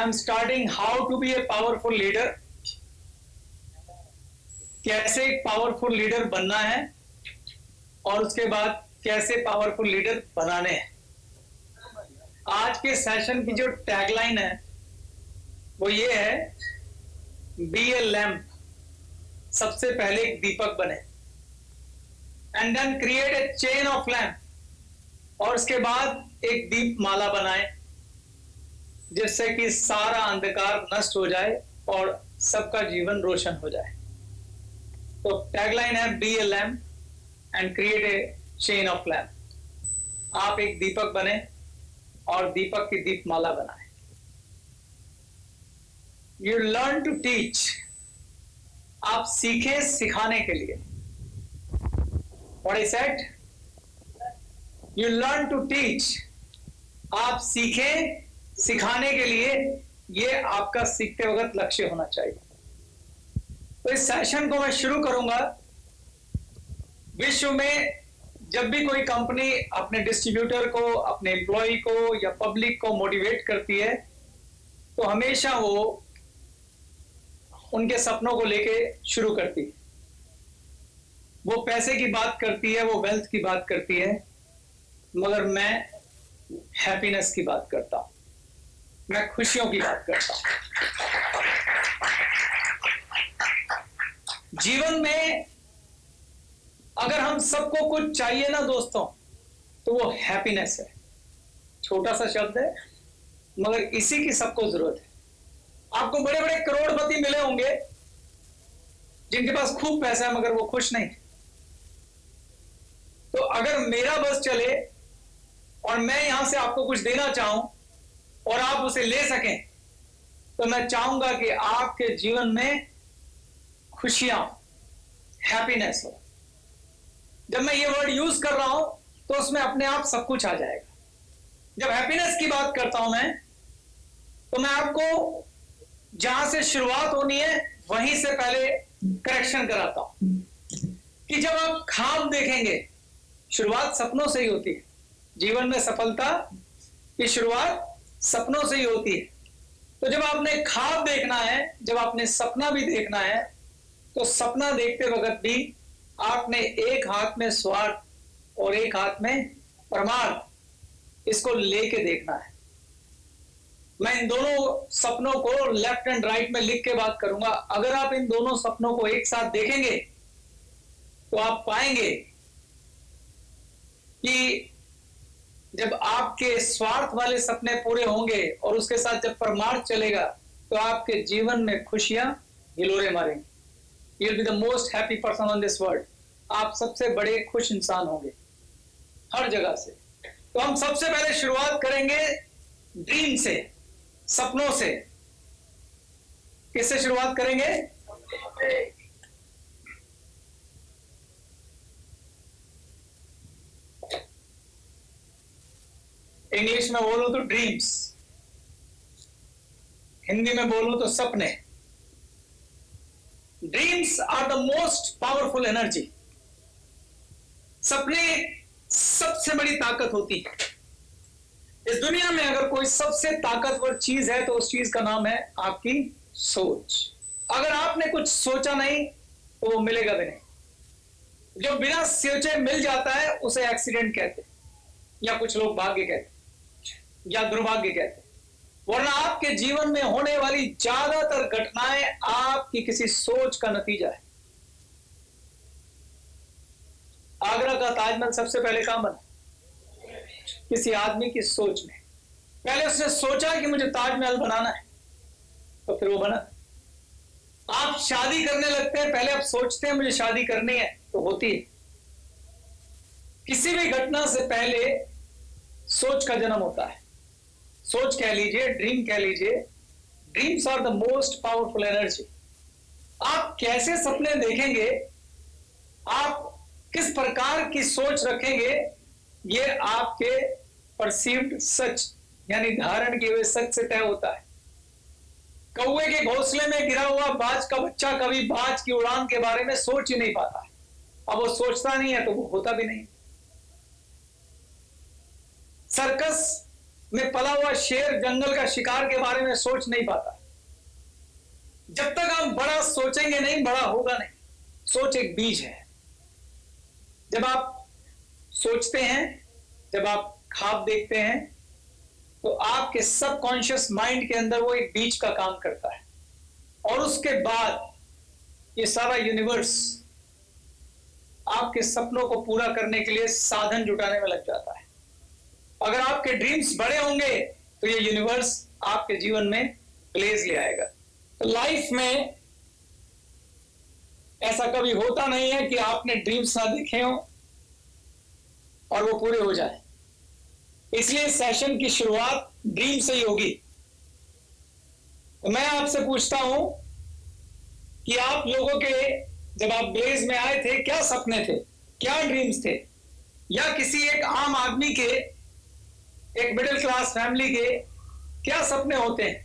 I am starting how to be a powerful leader. कैसे एक powerful leader बनना है और उसके बाद कैसे पावरफुल लीडर बनाने हैं। आज के सेशन की जो टैगलाइन है वो ये है, बी ए लैम्प, सबसे पहले एक दीपक बने, and then create a chain of lamp, और उसके बाद एक दीप माला बनाए जिससे कि सारा अंधकार नष्ट हो जाए और सबका जीवन रोशन हो जाए। तो टैगलाइन है, be a lamp and create a chain of lamp. आप एक दीपक बने और दीपक की दीप माला बनाए। यू लर्न टू टीच, आप सीखे सिखाने के लिए। What I said, you learn to teach, आप सीखे सिखाने के लिए। ये आपका सीखते वक्त लक्ष्य होना चाहिए। तो इस सेशन को मैं शुरू करूंगा। विश्व में जब भी कोई कंपनी अपने डिस्ट्रीब्यूटर को, अपने एम्प्लॉय को या पब्लिक को मोटिवेट करती है तो हमेशा वो उनके सपनों को लेके शुरू करती है। वो पैसे की बात करती है, वो वेल्थ की बात करती है, मगर मैं हैप्पीनेस की बात करता हूं, मैं खुशियों की बात करता हूं। जीवन में अगर हम सबको कुछ चाहिए ना दोस्तों, तो वो हैप्पीनेस है। छोटा सा शब्द है मगर इसी की सबको जरूरत है। आपको बड़े बड़े करोड़पति मिले होंगे जिनके पास खूब पैसा है मगर वो खुश नहीं। तो अगर मेरा बस चले और मैं यहां से आपको कुछ देना चाहूं और आप उसे ले सकें, तो मैं चाहूंगा कि आपके जीवन में खुशियां, हैप्पीनेस हो। जब मैं ये वर्ड यूज कर रहा हूं तो उसमें अपने आप सब कुछ आ जाएगा। जब हैप्पीनेस की बात करता हूं मैं, तो मैं आपको जहां से शुरुआत होनी है वहीं से पहले करेक्शन कराता हूं कि जब आप ख्वाब देखेंगे, शुरुआत सपनों से ही होती है। जीवन में सफलता की शुरुआत सपनों से ही होती है। तो जब आपने ख्वाब देखना है, जब आपने सपना भी देखना है, तो सपना देखते वक्त भी आपने एक हाथ में स्वार्थ और एक हाथ में परमार्थ, इसको लेके देखना है। मैं इन दोनों सपनों को लेफ्ट एंड राइट में लिख के बात करूंगा। अगर आप इन दोनों सपनों को एक साथ देखेंगे तो आप पाएंगे कि जब आपके स्वार्थ वाले सपने पूरे होंगे और उसके साथ जब परमार्थ चलेगा तो आपके जीवन में खुशियां हिलोरे मारेंगी। You will be the most happy person on this world. आप सबसे बड़े खुश इंसान होंगे हर जगह से। तो हम सबसे पहले शुरुआत करेंगे ड्रीम से, सपनों से। किससे शुरुआत करेंगे? इंग्लिश में बोलूं तो ड्रीम्स, हिंदी में बोलूं तो सपने। Dreams are the most powerful energy. सपने सबसे बड़ी ताकत होती है इस दुनिया में। अगर कोई सबसे ताकतवर चीज है तो उस चीज का नाम है आपकी सोच। अगर आपने कुछ सोचा नहीं तो वो मिलेगा भी नहीं। जो बिना सोचे मिल जाता है उसे एक्सीडेंट कहते हैं, या कुछ लोग भाग्य कहते हैं, या दुर्भाग्य कहते हैं। वरना आपके जीवन में होने वाली ज्यादातर घटनाएं आपकी किसी सोच का नतीजा है। आगरा का ताजमहल सबसे पहले कहां बना? किसी आदमी की सोच में। पहले उसने सोचा कि मुझे ताजमहल बनाना है, तो फिर वो बना। आप शादी करने लगते हैं, पहले आप सोचते हैं मुझे शादी करनी है, तो होती है। किसी भी घटना से पहले सोच का जन्म होता है। सोच कह लीजिए, ड्रीम कह लीजिए। Dreams are the most powerful energy. आप कैसे सपने देखेंगे, आप किस प्रकार की सोच रखेंगे, ये आपके परसीव्ड सच यानी धारण किए हुए सच से तय होता है। कौवे के घोंसले में गिरा हुआ बाज का बच्चा कभी बाज की उड़ान के बारे में सोच ही नहीं पाता। अब वो सोचता नहीं है तो वो होता भी नहीं। सर्कस में पला हुआ शेर जंगल का शिकार के बारे में सोच नहीं पाता। जब तक आप बड़ा सोचेंगे नहीं, बड़ा होगा नहीं। सोच एक बीज है। जब आप सोचते हैं, जब आप ख्वाब देखते हैं, तो आपके सबकॉन्शियस माइंड के अंदर वो एक बीज का काम करता है, और उसके बाद ये सारा यूनिवर्स आपके सपनों को पूरा करने के लिए साधन जुटाने में लग जाता है। अगर आपके ड्रीम्स बड़े होंगे तो ये यूनिवर्स आपके जीवन में ब्लेज ले आएगा। तो लाइफ में ऐसा कभी होता नहीं है कि आपने ड्रीम्स ना देखे हो और वो पूरे हो जाए। इसलिए सेशन की शुरुआत ड्रीम से ही होगी। तो मैं आपसे पूछता हूं कि आप लोगों के, जब आप ब्लेज में आए थे, क्या सपने थे, क्या ड्रीम्स थे, या किसी एक आम आदमी के, एक मिडिल क्लास फैमिली के क्या सपने होते हैं?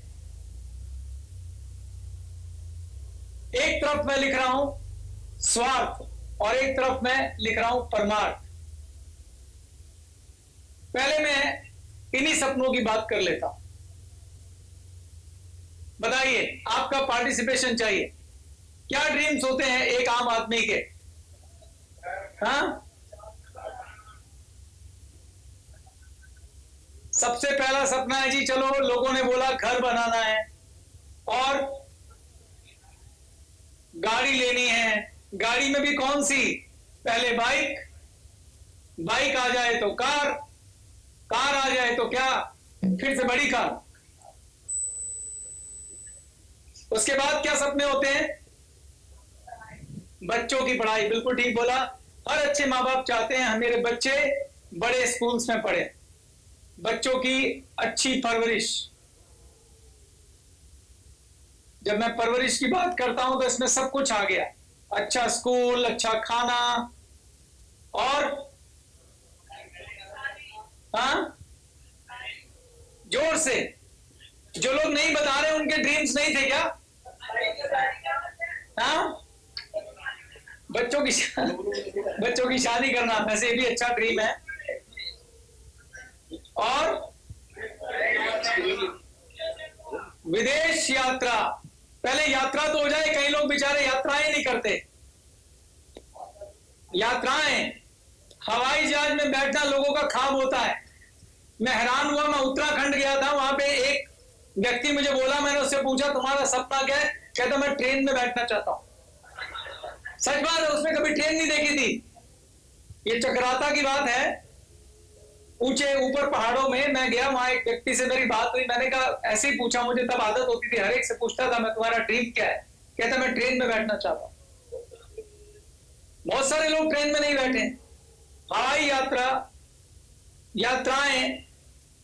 एक तरफ मैं लिख रहा हूं स्वार्थ और एक तरफ मैं लिख रहा हूं परमार्थ। पहले मैं इन्हीं सपनों की बात कर लेता हूं। बताइए, आपका पार्टिसिपेशन चाहिए। क्या ड्रीम्स होते हैं एक आम आदमी के? हाँ, सबसे पहला सपना है जी, चलो लोगों ने बोला घर बनाना है और गाड़ी लेनी है। गाड़ी में भी कौन सी? पहले बाइक, बाइक आ जाए तो कार, कार आ जाए तो क्या, फिर से बड़ी कार। उसके बाद क्या सपने होते हैं? बच्चों की पढ़ाई। बिल्कुल ठीक बोला। हर अच्छे माँ बाप चाहते हैं मेरे बच्चे बड़े स्कूल्स में पढ़े, बच्चों की अच्छी परवरिश। जब मैं परवरिश की बात करता हूं तो इसमें सब कुछ आ गया। अच्छा स्कूल, अच्छा खाना, और हाँ, जोर से, जो लोग नहीं बता रहे उनके ड्रीम्स नहीं थे क्या? हाँ, बच्चों की शादी करना, वैसे भी अच्छा ड्रीम है। और विदेश यात्रा। पहले यात्रा तो हो जाए, कई लोग बेचारे यात्राएं नहीं करते। यात्राएं, हवाई जहाज में बैठना लोगों का ख्वाब होता है। मैं हैरान हुआ, मैं उत्तराखंड गया था, वहां पे एक व्यक्ति मुझे बोला, मैंने उससे पूछा तुम्हारा सपना क्या है? कहता मैं ट्रेन में बैठना चाहता हूं। सच बात है, उसने कभी ट्रेन नहीं देखी थी। ये चक्राता की बात है। ऊंचे ऊपर पहाड़ों में मैं गया, वहां एक व्यक्ति से मेरी बात हुई। मैंने कहा, ऐसे ही पूछा, मुझे तब आदत होती थी, हर एक से पूछता था मैं तुम्हारा ड्रीम क्या है? कहता मैं ट्रेन में बैठना चाहता हूं। बहुत सारे लोग ट्रेन में नहीं बैठे। हवाई यात्रा, यात्राएं,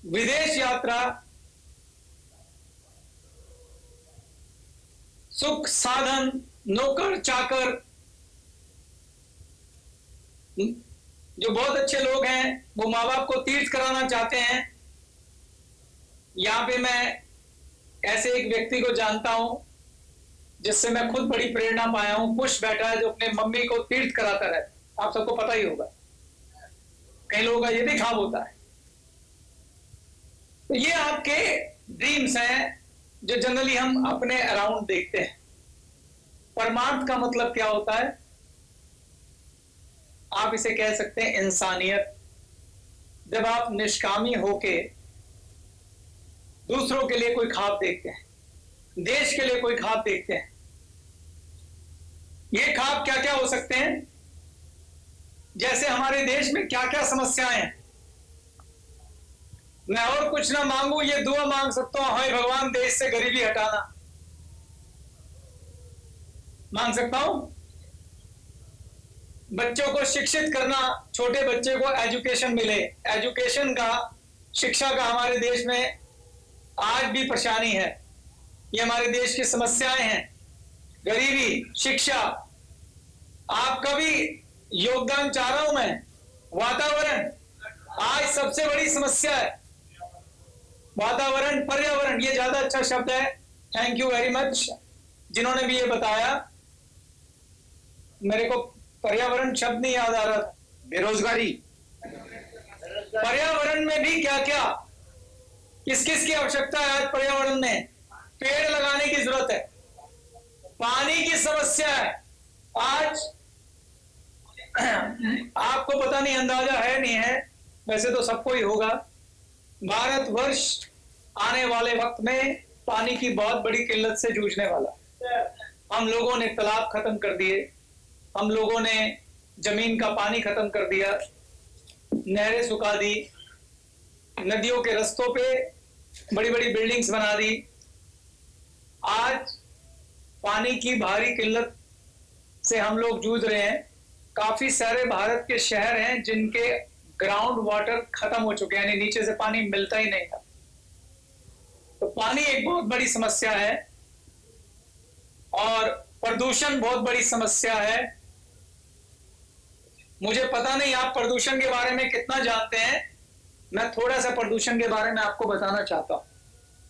विदेश यात्रा, सुख साधन, नौकर चाकर। जो बहुत अच्छे लोग हैं वो माँ बाप को तीर्थ कराना चाहते हैं। यहां पे मैं ऐसे एक व्यक्ति को जानता हूं जिससे मैं खुद बड़ी प्रेरणा पाया हूं। कुश बैठा है जो अपने मम्मी को तीर्थ कराता रहता। आप सबको पता ही होगा, कई लोगों का ये भी ख्वाब होता है। तो ये आपके ड्रीम्स हैं जो जनरली हम अपने अराउंड देखते हैं। परमार्थ का मतलब क्या होता है? आप इसे कह सकते हैं इंसानियत। जब आप निष्कामी होके दूसरों के लिए कोई ख्वाब देखते हैं, देश के लिए कोई ख्वाब देखते हैं। ये ख्वाब क्या क्या हो सकते हैं? जैसे हमारे देश में क्या क्या समस्याएं हैं। मैं और कुछ ना मांगू, ये दुआ मांग सकता हूं, हाय भगवान देश से गरीबी हटाना, मांग सकता हूं। बच्चों को शिक्षित करना, छोटे बच्चे को एजुकेशन मिले। एजुकेशन का, शिक्षा का हमारे देश में आज भी परेशानी है। ये हमारे देश की समस्याएं हैं। गरीबी, शिक्षा। आपका भी योगदान चाह रहा हूं मैं। वातावरण आज सबसे बड़ी समस्या है। वातावरण, पर्यावरण, ये ज्यादा अच्छा शब्द है। थैंक यू वेरी मच जिन्होंने भी ये बताया। मेरे को पर्यावरण शब्द नहीं याद आ रहा था। बेरोजगारी। पर्यावरण में भी क्या क्या किस किस की आवश्यकता है आज पर्यावरण में? पेड़ लगाने की जरूरत है। पानी की समस्या है आज। आपको पता नहीं, अंदाजा है नहीं है, वैसे तो सबको ही होगा, भारतवर्ष आने वाले वक्त में पानी की बहुत बड़ी किल्लत से जूझने वाला। हम लोगों ने तालाब खत्म कर दिए, हम लोगों ने जमीन का पानी खत्म कर दिया, नहरें सुखा दी, नदियों के रस्तों पे बड़ी बड़ी बिल्डिंग्स बना दी। आज पानी की भारी किल्लत से हम लोग जूझ रहे हैं। काफी सारे भारत के शहर हैं जिनके ग्राउंड वाटर खत्म हो चुके हैं, यानी नीचे से पानी मिलता ही नहीं था। तो पानी एक बहुत बड़ी समस्या है और प्रदूषण बहुत बड़ी समस्या है। मुझे पता नहीं आप प्रदूषण के बारे में कितना जानते हैं, मैं थोड़ा सा प्रदूषण के बारे में आपको बताना चाहता हूं,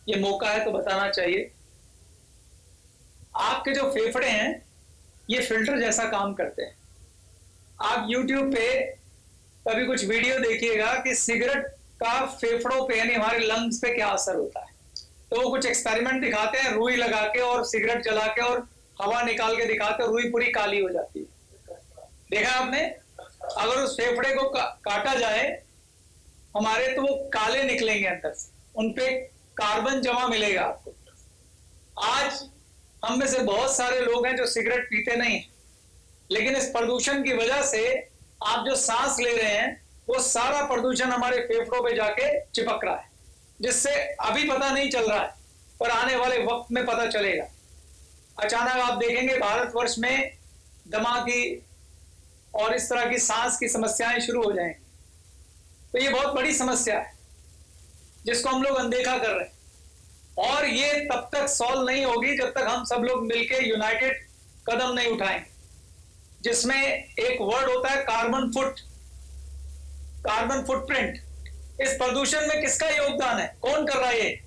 ये मौका है तो बताना चाहिए। आपके जो फेफड़े हैं ये फिल्टर जैसा काम करते हैं। आप YouTube पे कभी कुछ वीडियो देखिएगा कि सिगरेट का फेफड़ों पे यानी हमारे लंग्स पे क्या असर होता है। तो वो कुछ एक्सपेरिमेंट दिखाते हैं, रुई लगा के और सिगरेट जला के और हवा निकाल के दिखाते हैं, रुई पूरी काली हो जाती है। देखा आपने? अगर उस फेफड़े को काटा जाए हमारे तो वो काले निकलेंगे अंदर से, उनपे कार्बन जमा मिलेगा आपको। आज हम में से बहुत सारे लोग हैं जो सिगरेट पीते नहीं, लेकिन इस प्रदूषण की वजह से आप जो सांस ले रहे हैं वो सारा प्रदूषण हमारे फेफड़ों पे जाके चिपक रहा है, जिससे अभी पता नहीं चल रहा है पर आने वाले वक्त में पता चलेगा। अचानक आप देखेंगे भारतवर्ष में दमा की और इस तरह की सांस की समस्याएं शुरू हो जाएंगी। तो ये बहुत बड़ी समस्या है जिसको हम लोग अनदेखा कर रहे हैं, और ये तब तक सॉल्व नहीं होगी जब तक हम सब लोग मिलकर यूनाइटेड कदम नहीं उठाएंगे, जिसमें एक वर्ड होता है कार्बन फुटप्रिंट। इस प्रदूषण में किसका योगदान है? कौन कर रहा है ये?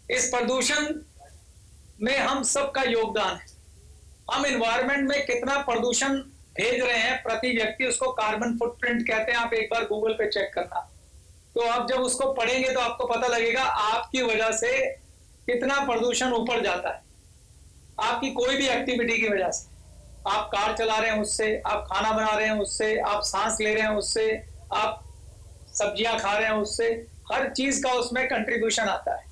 इस प्रदूषण में हम सबका योगदान है। हम एनवायरनमेंट में कितना प्रदूषण भेज रहे हैं प्रति व्यक्ति, उसको कार्बन फुटप्रिंट कहते हैं। आप एक बार गूगल पे चेक करना, तो आप जब उसको पढ़ेंगे तो आपको पता लगेगा आपकी वजह से कितना प्रदूषण ऊपर जाता है। आपकी कोई भी एक्टिविटी की वजह से, आप कार चला रहे हैं उससे, आप खाना बना रहे हैं उससे, आप सांस ले रहे हैं उससे, आप सब्जियां खा रहे हैं उससे, हर चीज का उसमें कंट्रीब्यूशन आता है।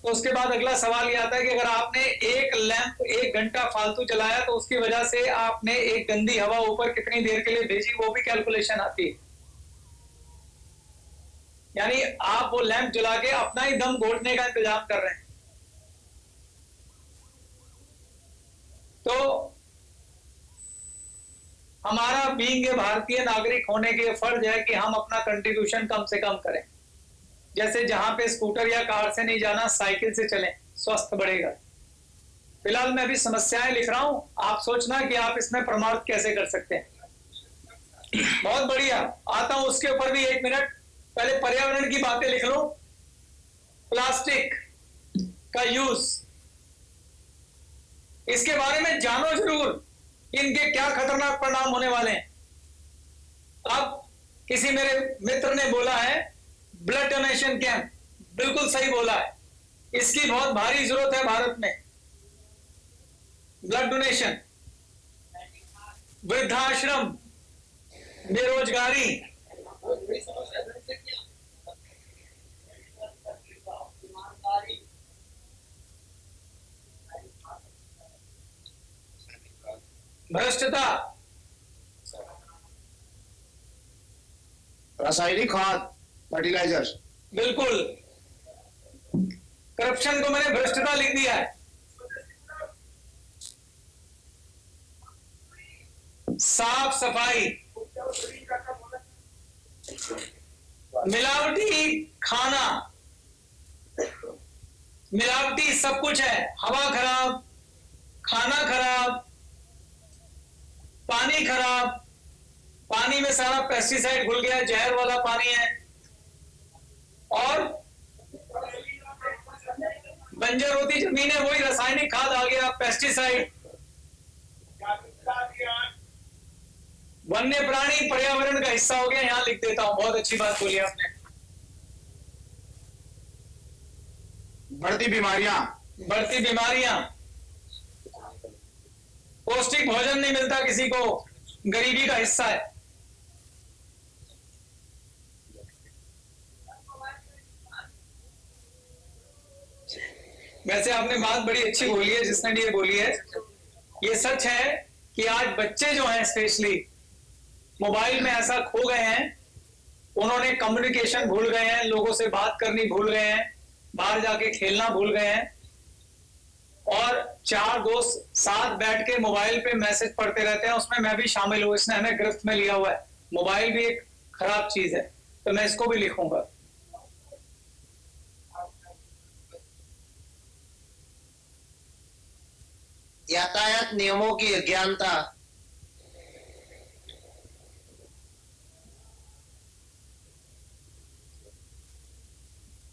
तो उसके बाद अगला सवाल ये आता है कि अगर आपने एक लैंप 1 घंटा फालतू चलाया तो उसकी वजह से आपने एक गंदी हवा ऊपर कितनी देर के लिए भेजी, वो भी कैलकुलेशन आती है। यानी आप वो लैंप जला के अपना ही दम घोटने का इंतजाम कर रहे हैं। तो हमारा बीइंग ए भारतीय नागरिक होने के फर्ज है कि हम अपना कंट्रीब्यूशन कम से कम करें। जैसे जहां पे स्कूटर या कार से नहीं जाना, साइकिल से चलें, स्वस्थ बढ़ेगा। फिलहाल मैं अभी समस्याएं लिख रहा हूं, आप सोचना कि आप इसमें परमार्थ कैसे कर सकते हैं। बहुत बढ़िया, आता हूं उसके ऊपर भी 1 मिनट। पहले पर्यावरण की बातें लिख लो। प्लास्टिक का यूज, इसके बारे में जानो जरूर, इनके क्या खतरनाक परिणाम होने वाले हैं। अब किसी मेरे मित्र ने बोला है ब्लड डोनेशन कैंप, बिल्कुल सही बोला है, इसकी बहुत भारी जरूरत है भारत में। ब्लड डोनेशन, वृद्धाश्रम, बेरोजगारी, भ्रष्टता, रासायनिक खाद, फर्टिलाइजर, बिल्कुल, करप्शन को मैंने भ्रष्टता लिख दिया है। साफ सफाई, मिलावटी खाना, मिलावटी सब कुछ है। हवा खराब, खाना खराब, पानी खराब, पानी में सारा पेस्टिसाइड घुल गया, जहर वाला पानी है। और बंजर होती जमीन है, वही रासायनिक खाद आ गया, पेस्टिसाइड। वन्य प्राणी पर्यावरण का हिस्सा हो गया, यहां लिख देता हूं। बहुत अच्छी बात बोली आपने। बढ़ती बीमारियां। बढ़ती बीमारियां, पौष्टिक भोजन नहीं मिलता किसी को, गरीबी का हिस्सा है। वैसे आपने बात बड़ी अच्छी बोली है, जिसने भी ये बोली है। ये सच है कि आज बच्चे जो हैं स्पेशली मोबाइल में ऐसा खो गए हैं, उन्होंने कम्युनिकेशन भूल गए हैं, लोगों से बात करनी भूल गए हैं, बाहर जाके खेलना भूल गए हैं, और चार दोस्त साथ बैठ के मोबाइल पे मैसेज पढ़ते रहते हैं। उसमें मैं भी शामिल हूं, इसने हमें गिरफ्त में लिया हुआ है। मोबाइल भी एक खराब चीज है, तो मैं इसको भी लिखूंगा। यातायात नियमों की अज्ञानता।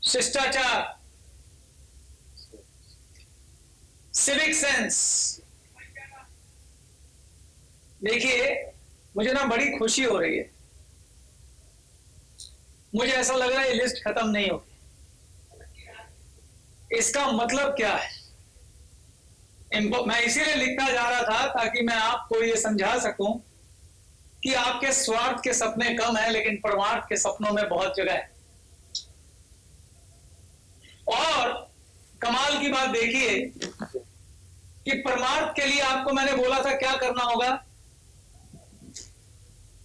शिष्टाचार, सिविक सेंस। देखिए, मुझे ना बड़ी खुशी हो रही है। मुझे ऐसा लग रहा है ये लिस्ट खत्म नहीं होगी। इसका मतलब क्या है? मैं इसीलिए लिखता जा रहा था ताकि मैं आपको ये समझा सकूं कि आपके स्वार्थ के सपने कम है, लेकिन परमार्थ के सपनों में बहुत जगह है। और कमाल की बात देखिए कि परमार्थ के लिए आपको मैंने बोला था क्या करना होगा।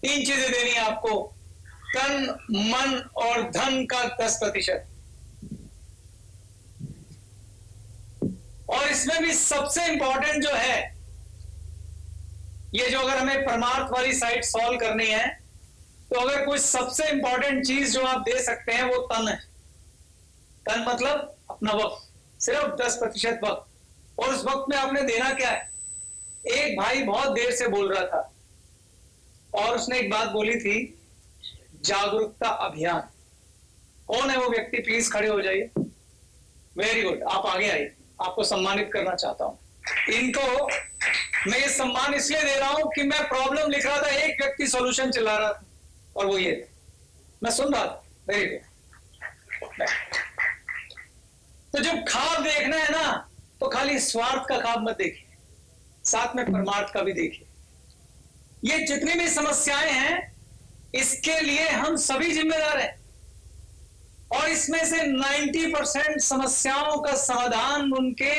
3 चीजें देनी है आपको, तन, मन और धन का 10%। और इसमें भी सबसे इंपॉर्टेंट जो है, ये जो अगर हमें परमार्थ वाली साइड सॉल्व करनी है, तो अगर कुछ सबसे इंपॉर्टेंट चीज जो आप दे सकते हैं वो तन है। तन मतलब अपना वक्त, सिर्फ 10% वक्त। और उस वक्त में आपने देना क्या है? एक भाई बहुत देर से बोल रहा था और उसने एक बात बोली थी, जागरूकता अभियान। कौन है वो व्यक्ति? प्लीज खड़े हो जाइए। वेरी गुड, आप आगे आइए, आपको सम्मानित करना चाहता हूं। इनको मैं ये सम्मान इसलिए दे रहा हूं कि मैं प्रॉब्लम लिख रहा था, एक व्यक्ति सॉल्यूशन चला रहा था, और वो ये मैं सुन रहा था। Very good. तो जब ख्वाब देखना है ना, तो खाली स्वार्थ का ख्वाब मत देखिए, साथ में परमार्थ का भी देखिए। ये जितनी भी समस्याएं हैं, इसके लिए हम सभी जिम्मेदार हैं। और इसमें से 90% समस्याओं का समाधान उनके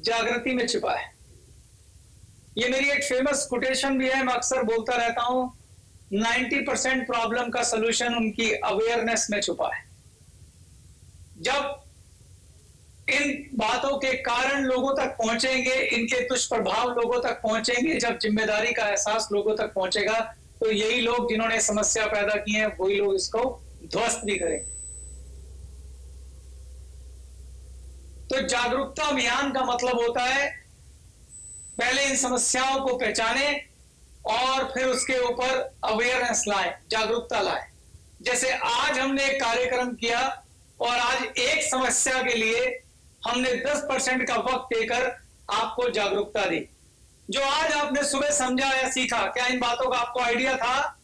जागृति में छिपा है। ये मेरी एक फेमस कोटेशन भी है, मैं अक्सर बोलता रहता हूं, 90% प्रॉब्लम का सलूशन उनकी अवेयरनेस में छुपा है। जब इन बातों के कारण लोगों तक पहुंचेंगे, इनके दुष्प्रभाव लोगों तक पहुंचेंगे, जब जिम्मेदारी का एहसास लोगों तक पहुंचेगा, तो यही लोग जिन्होंने समस्या पैदा की है, वही लोग इसको ध्वस्त भी करेंगे। तो जागरूकता अभियान का मतलब होता है, पहले इन समस्याओं को पहचाने और फिर उसके ऊपर अवेयरनेस लाए, जागरूकता लाए। जैसे आज हमने एक कार्यक्रम किया और आज एक समस्या के लिए हमने 10% का वक्त देकर आपको जागरूकता दी। जो आज आपने सुबह समझा या सीखा, क्या इन बातों का आपको आइडिया था?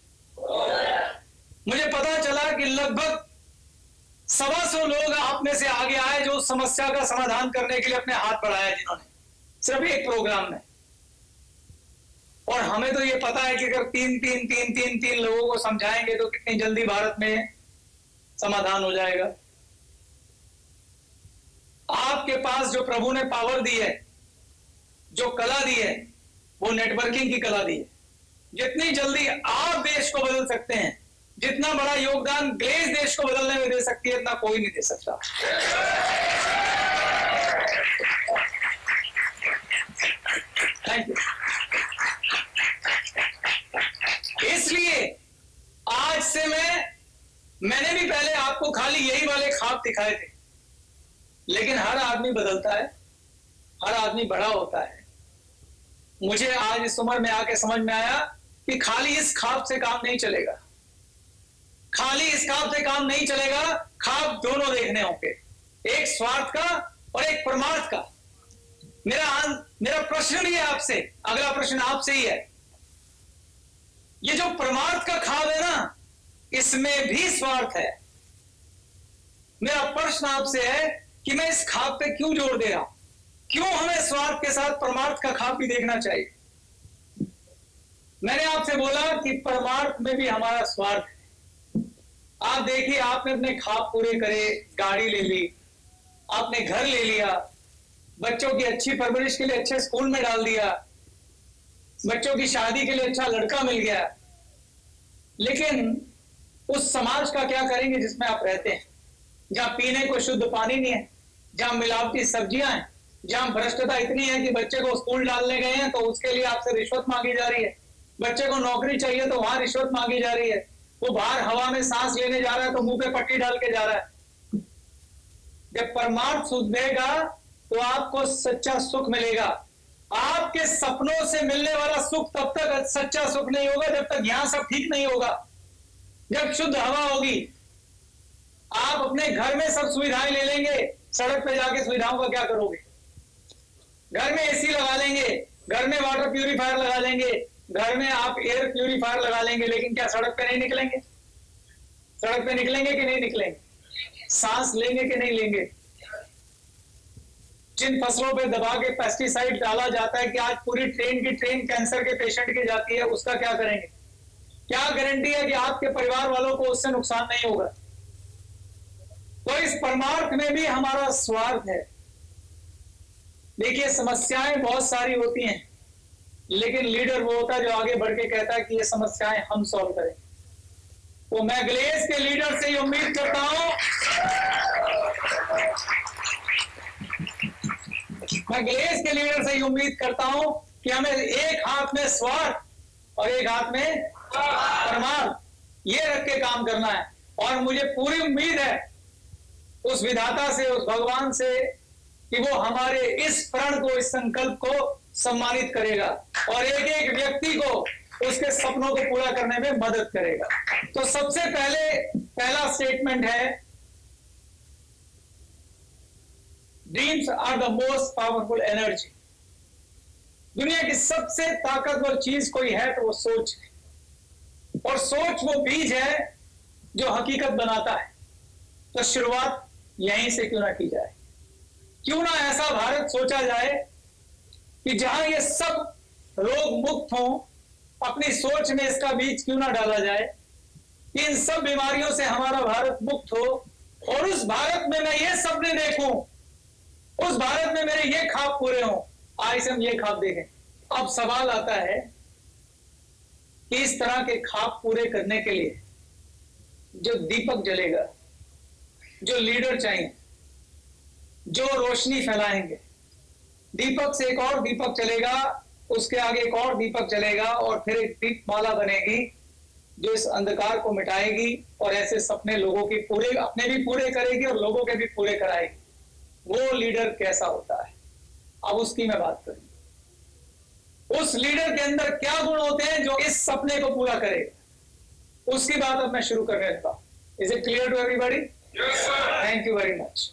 मुझे पता चला कि लगभग 125 लोग आप में से आगे आए जो उस समस्या का समाधान करने के लिए अपने हाथ बढ़ाया, जिन्होंने सिर्फ एक प्रोग्राम में। और हमें तो ये पता है कि अगर तीन लोगों को समझाएंगे तो कितनी जल्दी भारत में समाधान हो जाएगा। आपके पास जो प्रभु ने पावर दी है, जो कला दी है, वो नेटवर्किंग की कला दी है। जितनी जल्दी आप देश को बदल सकते हैं, जितना बड़ा योगदान ग्लेस देश को बदलने में दे सकती है, इतना कोई नहीं दे सकता। Thank you. इसलिए आज से मैंने भी पहले आपको खाली यही वाले ख्वाब दिखाए थे, लेकिन हर आदमी बदलता है, हर आदमी बड़ा होता है। मुझे आज इस उम्र में आके समझ में आया कि खाली इस ख्वाब से काम नहीं चलेगा, खाली इस ख्वाब से काम नहीं चलेगा। ख्वाब दोनों देखने होंगे, एक स्वार्थ का और एक परमार्थ का। मेरा प्रश्न भी है आपसे, अगला प्रश्न आपसे ही है। ये जो परमार्थ का खाब है ना, इसमें भी स्वार्थ है। मेरा प्रश्न आपसे है कि मैं इस खाब पे क्यों जोर दे रहा हूं? क्यों हमें स्वार्थ के साथ परमार्थ का खाब भी देखना चाहिए? मैंने आपसे बोला कि परमार्थ में भी हमारा स्वार्थ है। आप देखिए, आपने अपने खाब पूरे करे, गाड़ी ले ली, आपने घर ले लिया, बच्चों की अच्छी परवरिश के लिए अच्छे स्कूल में डाल दिया, बच्चों की शादी के लिए अच्छा लड़का मिल गया, लेकिन उस समाज का क्या करेंगे जिसमें आप रहते हैं, जहां पीने को शुद्ध पानी नहीं है, जहां मिलावटी सब्जियां हैं, जहां भ्रष्टता इतनी है कि बच्चे को स्कूल डालने गए हैं तो उसके लिए आपसे रिश्वत मांगी जा रही है, बच्चे को नौकरी चाहिए तो वहां रिश्वत मांगी जा रही है, वो बाहर हवा में सांस लेने जा रहा है तो मुंह पे पट्टी डाल के जा रहा है। जब परमार्थ सुधरेगा तो आपको सच्चा सुख मिलेगा। आपके सपनों से मिलने वाला सुख तब तक सच्चा सुख नहीं होगा जब तक यहां सब ठीक नहीं होगा। जब शुद्ध हवा होगी, आप अपने घर में सब सुविधाएं ले लेंगे, सड़क पे जाके सुविधाओं का क्या करोगे? घर में एसी लगा लेंगे, घर में वाटर प्यूरिफायर लगा लेंगे, घर में आप एयर प्यूरिफायर लगा लेंगे, लेकिन क्या सड़क पे नहीं निकलेंगे? सड़क पे निकलेंगे कि नहीं निकलेंगे? सांस लेंगे कि नहीं लेंगे? जिन फसलों पे दबा के पेस्टिसाइड डाला जाता है कि आज पूरी ट्रेन की ट्रेन कैंसर के पेशेंट की जाती है, उसका क्या करेंगे? क्या गारंटी है कि आपके परिवार वालों को उससे नुकसान नहीं होगा? तो इस परमार्थ में भी हमारा स्वार्थ है। देखिए, समस्याएं बहुत सारी होती हैं, लेकिन लीडर वो होता है जो आगे बढ़ के कहता है कि ये समस्याएं हम सॉल्व करें। तो मैं ग्लेस के लीडर से ये उम्मीद करता हूं, मैं ग्लेस के लीडर से ये उम्मीद करता हूं कि हमें एक हाथ में स्वार्थ और एक हाथ में परमार्थ ये रख के काम करना है। और मुझे पूरी उम्मीद है उस विधाता से, उस भगवान से, कि वो हमारे इस प्रण को, इस संकल्प को सम्मानित करेगा और एक एक व्यक्ति को उसके सपनों को पूरा करने में मदद करेगा। तो सबसे पहला स्टेटमेंट है, dreams are the most powerful energy. दुनिया की सबसे ताकतवर चीज कोई है तो वो सोच है, और सोच वो बीज है जो हकीकत बनाता है। तो शुरुआत यहीं से क्यों ना की जाए? क्यों ना ऐसा भारत सोचा जाए कि जहां ये सब रोग मुक्त हों, अपनी सोच में इसका बीज क्यों ना डाला जाए कि इन सब बीमारियों से हमारा भारत मुक्त हो, और उस भारत में मैं ये सपने देखूं, उस भारत में मेरे ये ख्वाब पूरे हों। आज से हम ये ख्वाब देखें। अब सवाल आता है कि इस तरह के ख्वाब पूरे करने के लिए जो दीपक जलेगा, जो लीडर चाहिए, जो रोशनी फैलाएंगे, दीपक से एक और दीपक चलेगा, उसके आगे एक और दीपक चलेगा, और फिर एक दीपमाला बनेगी जो इस अंधकार को मिटाएगी और ऐसे सपने लोगों के पूरे, अपने भी पूरे करेगी और लोगों के भी पूरे कराएगी। वो लीडर कैसा होता है, अब उसकी मैं बात करूं। उस लीडर के अंदर क्या गुण होते हैं जो इस सपने को पूरा करेगा, उसकी बात अब मैं शुरू करने लगा। Is it clear to everybody? Thank you very much.